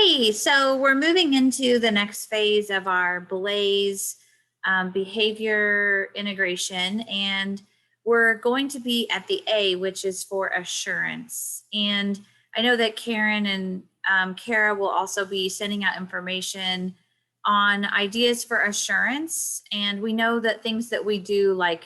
Hey, so we're moving into the next phase of our Blaze behavior integration, and we're going to be at the A, which is for assurance. And I know that Karen and Kara will also be sending out information on ideas for assurance. And we know that things that we do, like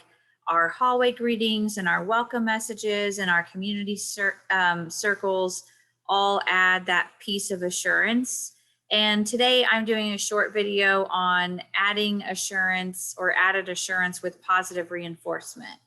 our hallway greetings and our welcome messages and our community circles, all add that piece of assurance. And today I'm doing a short video on adding assurance or added assurance with positive reinforcement.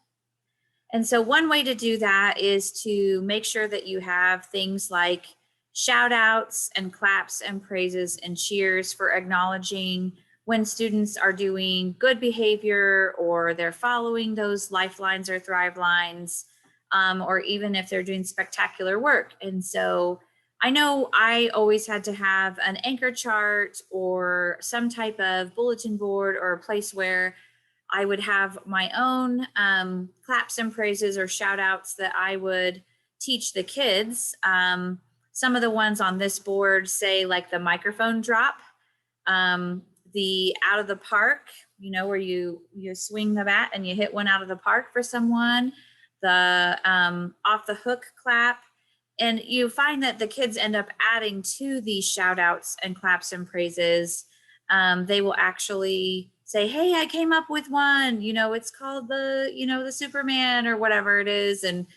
And so one way to do that is to make sure that you have things like shout outs and claps and praises and cheers for acknowledging when students are doing good behavior or they're following those lifelines or thrive lines, or even if they're doing spectacular work. And so I know I always had to have an anchor chart or some type of bulletin board or a place where I would have my own claps and praises or shout outs that I would teach the kids. Some of the ones on this board say like the microphone drop, the out of the park, you know, where you swing the bat and you hit one out of the park for someone, the off the hook clap. And you find that the kids end up adding to these shout outs and claps and praises. They will actually say, hey, I came up with one, you know, it's called the Superman or whatever it is. And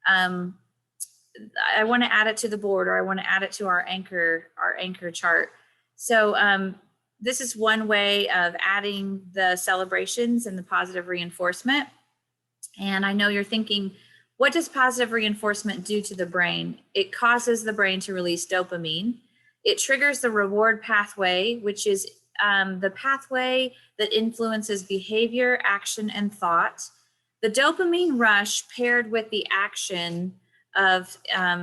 I want to add it to the board, or I want to add it to our anchor chart. So this is one way of adding the celebrations and the positive reinforcement. And I know you're thinking, what does positive reinforcement do to the brain? It causes the brain to release dopamine. It triggers the reward pathway, which is the pathway that influences behavior, action, and thought. The dopamine rush paired with the action of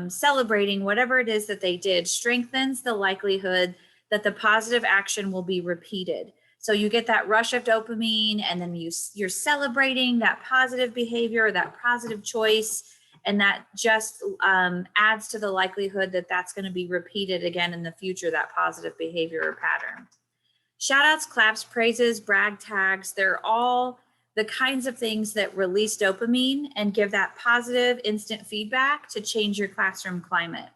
celebrating whatever it is that they did strengthens the likelihood that the positive action will be repeated. So you get that rush of dopamine, and then you're celebrating that positive behavior, that positive choice, and that just adds to the likelihood that that's going to be repeated again in the future, that positive behavior or pattern. Shout outs, claps, praises, brag tags, they're all the kinds of things that release dopamine and give that positive instant feedback to change your classroom climate.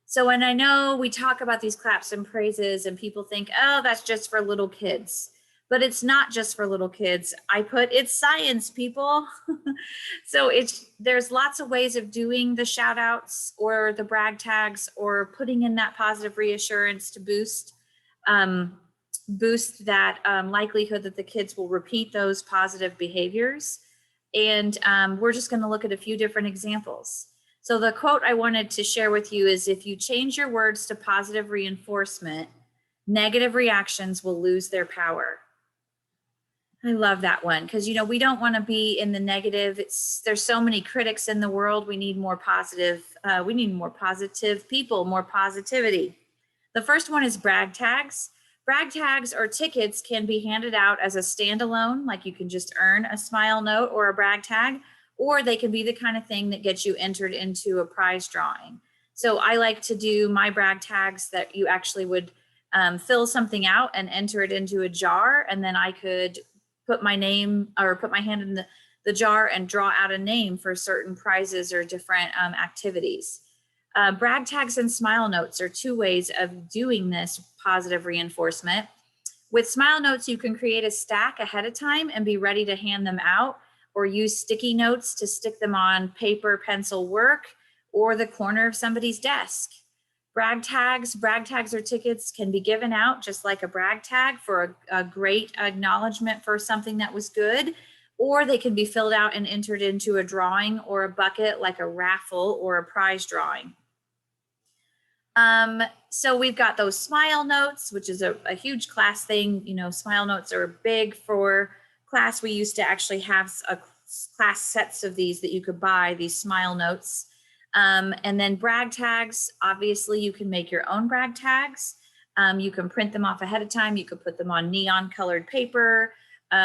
So when I know we talk about these claps and praises and people think, oh, that's just for little kids, but it's not just for little kids. I put it's science, people. So there's lots of ways of doing the shout outs or the brag tags or putting in that positive reassurance to boost that likelihood that the kids will repeat those positive behaviors. And we're just going to look at a few different examples. So the quote I wanted to share with you is, if you change your words to positive reinforcement, negative reactions will lose their power. I love that one because, you know, we don't want to be in the negative. There's so many critics in the world. We need more positive. We need more positive people, more positivity. The first one is brag tags. Brag tags or tickets can be handed out as a standalone, like you can just earn a smile note or a brag tag, or they can be the kind of thing that gets you entered into a prize drawing. So I like to do my brag tags that you actually would fill something out and enter it into a jar, and then I could put my name or put my hand in the jar and draw out a name for certain prizes or different activities. Brag tags and smile notes are two ways of doing this positive reinforcement. With smile notes, you can create a stack ahead of time and be ready to hand them out, or use sticky notes to stick them on paper, pencil work, or the corner of somebody's desk. Brag tags or tickets can be given out just like a brag tag for a great acknowledgement for something that was good, or they can be filled out and entered into a drawing or a bucket like a raffle or a prize drawing. So we've got those smile notes, which is a huge class thing. You know, smile notes are big for class. We used to actually have a class sets of these that you could buy, these smile notes. And then brag tags, obviously you can make your own brag tags. You can print them off ahead of time. You could put them on neon colored paper.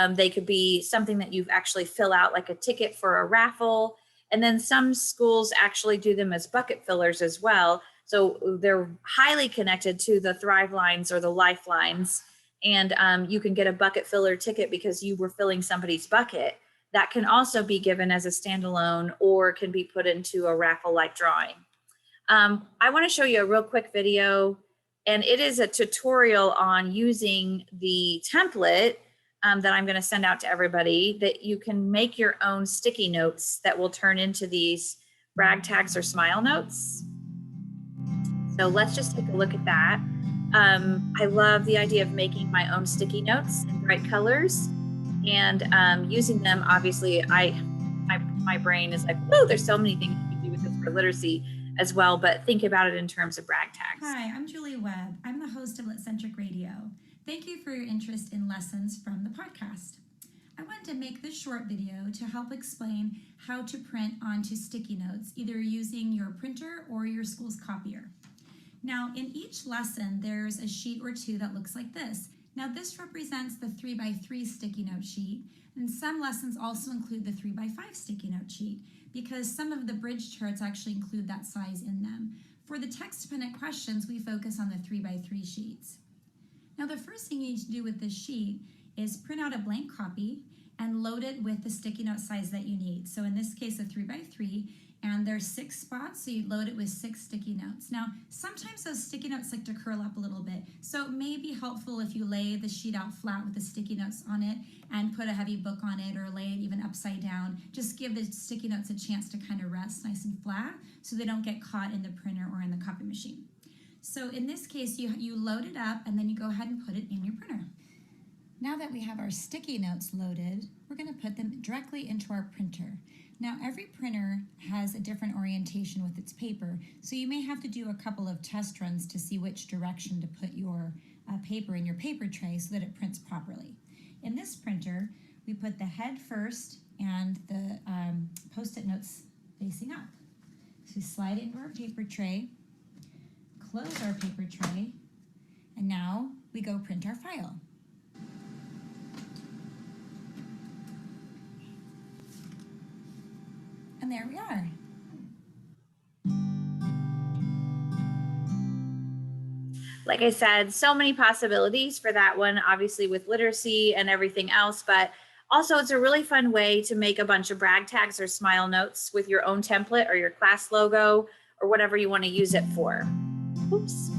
They could be something that you actually fill out like a ticket for a raffle. And then some schools actually do them as bucket fillers as well. So they're highly connected to the Thrive lines or the lifelines. And you can get a bucket filler ticket because you were filling somebody's bucket. That can also be given as a standalone or can be put into a raffle-like drawing. I want to show you a real quick video, and it is a tutorial on using the template that I'm going to send out to everybody, that you can make your own sticky notes that will turn into these brag tags or smile notes. So let's just take a look at that. I love the idea of making my own sticky notes in bright colors and using them. Obviously, my brain is like, whoa, there's so many things you can do with this for literacy as well, but think about it in terms of brag tags. Hi, I'm Julie Webb. I'm the host of Lit-Centric Radio. Thank you for your interest in lessons from the podcast. I wanted to make this short video to help explain how to print onto sticky notes, either using your printer or your school's copier. Now, in each lesson, there's a sheet or two that looks like this. Now, this represents the 3x3 sticky note sheet, and some lessons also include the 3x5 sticky note sheet, because some of the bridge charts actually include that size in them. For the text-dependent questions, we focus on the 3x3 sheets. Now, the first thing you need to do with this sheet is print out a blank copy and load it with the sticky note size that you need. So in this case, a 3x3, and there's 6 spots, so you load it with 6 sticky notes. Now, sometimes those sticky notes like to curl up a little bit, so it may be helpful if you lay the sheet out flat with the sticky notes on it and put a heavy book on it, or lay it even upside down. Just give the sticky notes a chance to kind of rest nice and flat so they don't get caught in the printer or in the copy machine. So in this case, you load it up and then you go ahead and put it in your printer. Now that we have our sticky notes loaded, we're going to put them directly into our printer. Now, every printer has a different orientation with its paper, so you may have to do a couple of test runs to see which direction to put your paper in your paper tray so that it prints properly. In this printer, we put the head first and the Post-it notes facing up. So we slide it into our paper tray, close our paper tray, and now we go print our file. And there we are. Like I said, so many possibilities for that one, obviously with literacy and everything else, but also it's a really fun way to make a bunch of brag tags or smile notes with your own template or your class logo or whatever you want to use it for. Oops.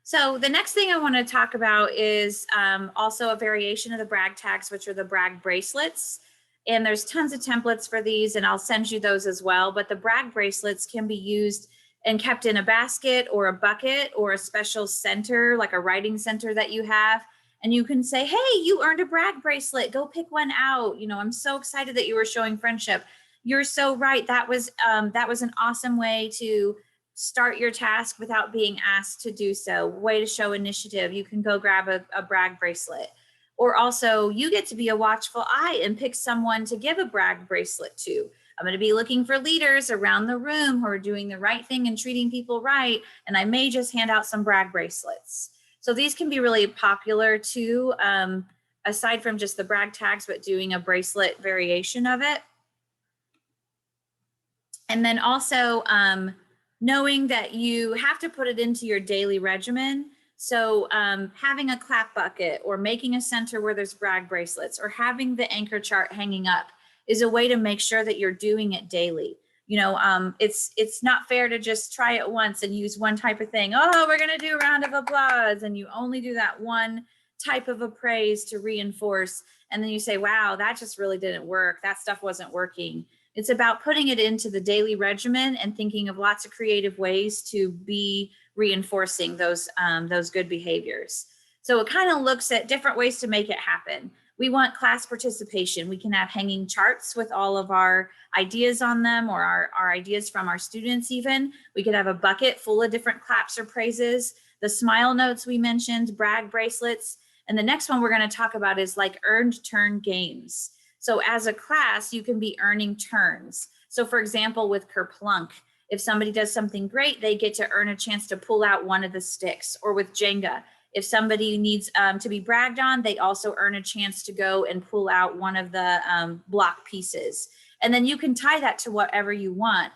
So the next thing I want to talk about is also a variation of the brag tags, which are the brag bracelets. And there's tons of templates for these, and I'll send you those as well. But the brag bracelets can be used and kept in a basket or a bucket or a special center, like a writing center that you have. And you can say, hey, you earned a brag bracelet. Go pick one out. You know, I'm so excited that you were showing friendship. You're so right. That was an awesome way to start your task without being asked to do so. Way to show initiative. You can go grab a brag bracelet. Or also, you get to be a watchful eye and pick someone to give a brag bracelet to. I'm going to be looking for leaders around the room who are doing the right thing and treating people right, and I may just hand out some brag bracelets. So these can be really popular too, aside from just the brag tags, but doing a bracelet variation of it. And then also knowing that you have to put it into your daily regimen. So having a clap bucket or making a center where there's brag bracelets or having the anchor chart hanging up is a way to make sure that you're doing it daily. You know, it's not fair to just try it once and use one type of thing. Oh, we're going to do a round of applause. And you only do that one type of appraise to reinforce. And then you say, wow, that just really didn't work. That stuff wasn't working. It's about putting it into the daily regimen and thinking of lots of creative ways to be reinforcing those good behaviors. So it kind of looks at different ways to make it happen. We want class participation. We can have hanging charts with all of our ideas on them, or our ideas from our students even. We could have a bucket full of different claps or praises. The smile notes we mentioned, brag bracelets. And the next one we're going to talk about is like earned turn games. So as a class, you can be earning turns. So for example, with Kerplunk, if somebody does something great, they get to earn a chance to pull out one of the sticks. Or with Jenga, If somebody needs to be bragged on, they also earn a chance to go and pull out one of the block pieces. And then you can tie that to whatever you want.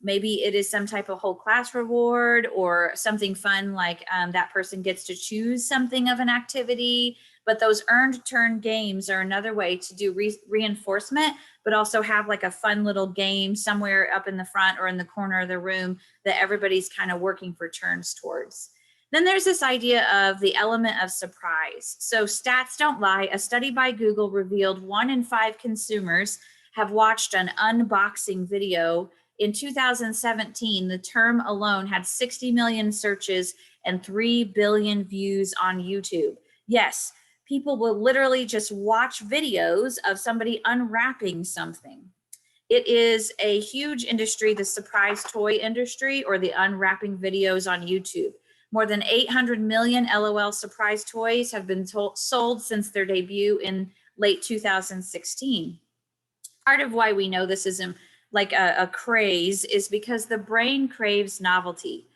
Maybe it is some type of whole class reward or something fun like that person gets to choose something of an activity. But those earned turn games are another way to do reinforcement, but also have like a fun little game somewhere up in the front or in the corner of the room that everybody's kind of working for turns towards. Then there's this idea of the element of surprise. So stats don't lie. A study by Google revealed 1 in 5 consumers have watched an unboxing video. In 2017, the term alone had 60 million searches and 3 billion views on YouTube. Yes, people will literally just watch videos of somebody unwrapping something. It is a huge industry, the surprise toy industry, or the unwrapping videos on YouTube. More than 800 million LOL surprise toys have been sold since their debut in late 2016. Part of why we know this isn't like a craze is because the brain craves novelty.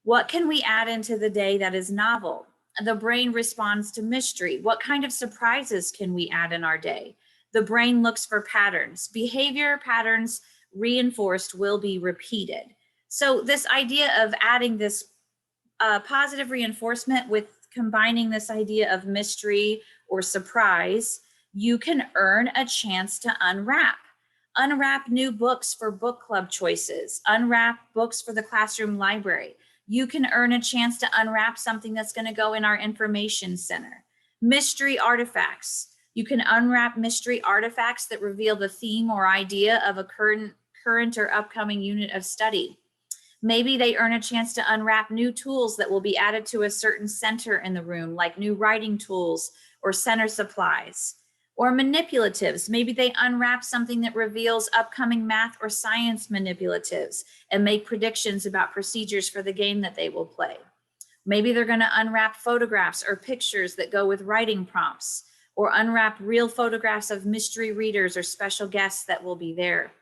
What can we add into the day that is novel? The brain responds to mystery. What kind of surprises can we add in our day? The brain looks for patterns. Behavior patterns reinforced will be repeated. So this idea of adding this positive reinforcement with combining this idea of mystery or surprise, you can earn a chance to unwrap. Unwrap new books for book club choices. Unwrap books for the classroom library. You can earn a chance to unwrap something that's going to go in our information center. Mystery artifacts. You can unwrap mystery artifacts that reveal the theme or idea of a current or upcoming unit of study. Maybe they earn a chance to unwrap new tools that will be added to a certain center in the room, like new writing tools or center supplies. Or manipulatives. Maybe they unwrap something that reveals upcoming math or science manipulatives and make predictions about procedures for the game that they will play. Maybe they're going to unwrap photographs or pictures that go with writing prompts, or unwrap real photographs of mystery readers or special guests that will be there.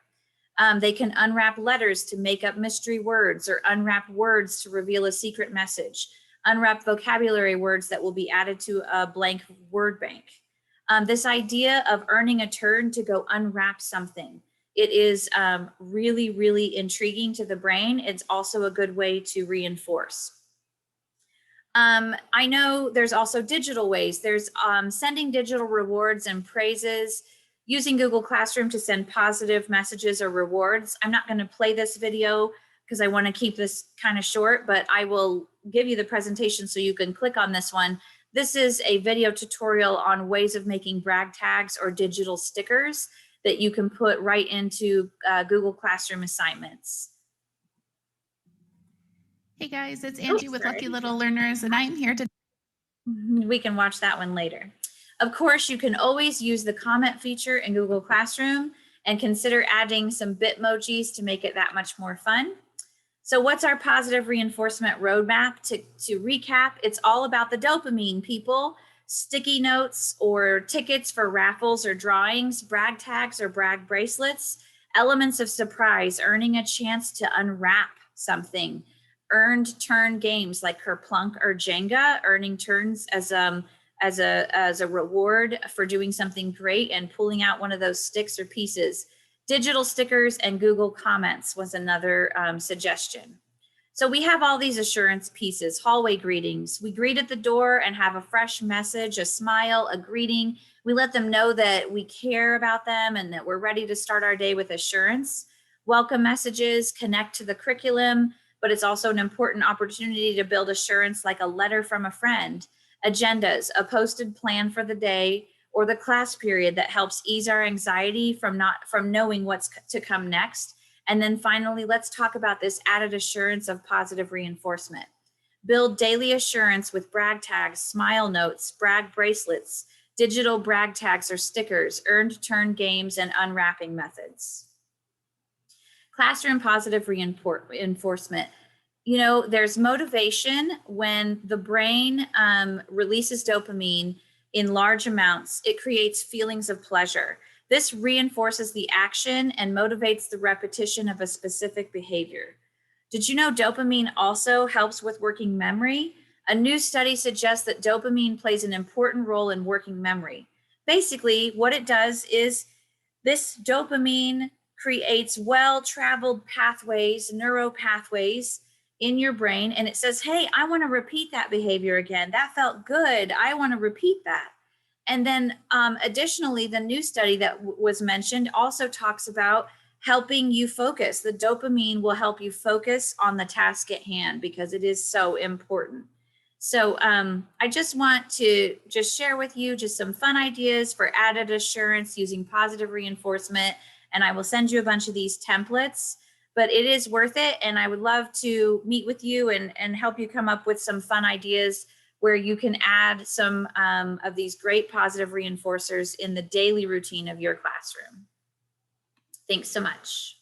They can unwrap letters to make up mystery words, or unwrap words to reveal a secret message, unwrap vocabulary words that will be added to a blank word bank. This idea of earning a turn to go unwrap something. It is really, really intriguing to the brain. It's also a good way to reinforce. I know there's also digital ways. There's sending digital rewards and praises, using Google Classroom to send positive messages or rewards. I'm not going to play this video because I want to keep this kind of short, but I will give you the presentation so you can click on this one. This is a video tutorial on ways of making brag tags or digital stickers that you can put right into Google Classroom assignments. Hey guys, it's Angie with Lucky Little Learners, and I'm here to... We can watch that one later. Of course, you can always use the comment feature in Google Classroom and consider adding some Bitmojis to make it that much more fun. So what's our positive reinforcement roadmap? To recap, it's all about the dopamine, people. Sticky notes or tickets for raffles or drawings, brag tags or brag bracelets, elements of surprise, earning a chance to unwrap something, earned turn games like Kerplunk or Jenga, earning turns as a reward for doing something great and pulling out one of those sticks or pieces. Digital stickers and Google Comments was another suggestion. So we have all these assurance pieces, hallway greetings. We greet at the door and have a fresh message, a smile, a greeting. We let them know that we care about them and that we're ready to start our day with assurance. Welcome messages connect to the curriculum, but it's also an important opportunity to build assurance like a letter from a friend. Agendas, a posted plan for the day, or the class period that helps ease our anxiety from knowing what's to come next. And then finally, let's talk about this added assurance of positive reinforcement. Build daily assurance with brag tags, smile notes, brag bracelets, digital brag tags or stickers, earned turn games, and unwrapping methods. Classroom positive reinforcement. You know, there's motivation when the brain releases dopamine in large amounts. It creates feelings of pleasure. This reinforces the action and motivates the repetition of a specific behavior. Did you know dopamine also helps with working memory? A new study suggests that dopamine plays an important role in working memory. Basically, what it does is this dopamine creates well-traveled pathways, neural pathways in your brain, and it says, hey, I want to repeat that behavior again. That felt good. I want to repeat that. And then additionally, the new study that was mentioned also talks about helping you focus. The dopamine will help you focus on the task at hand because it is so important. So I just want to just share with you just some fun ideas for added assurance using positive reinforcement. And I will send you a bunch of these templates, but it is worth it. And I would love to meet with you and help you come up with some fun ideas where you can add some of these great positive reinforcers in the daily routine of your classroom. Thanks so much.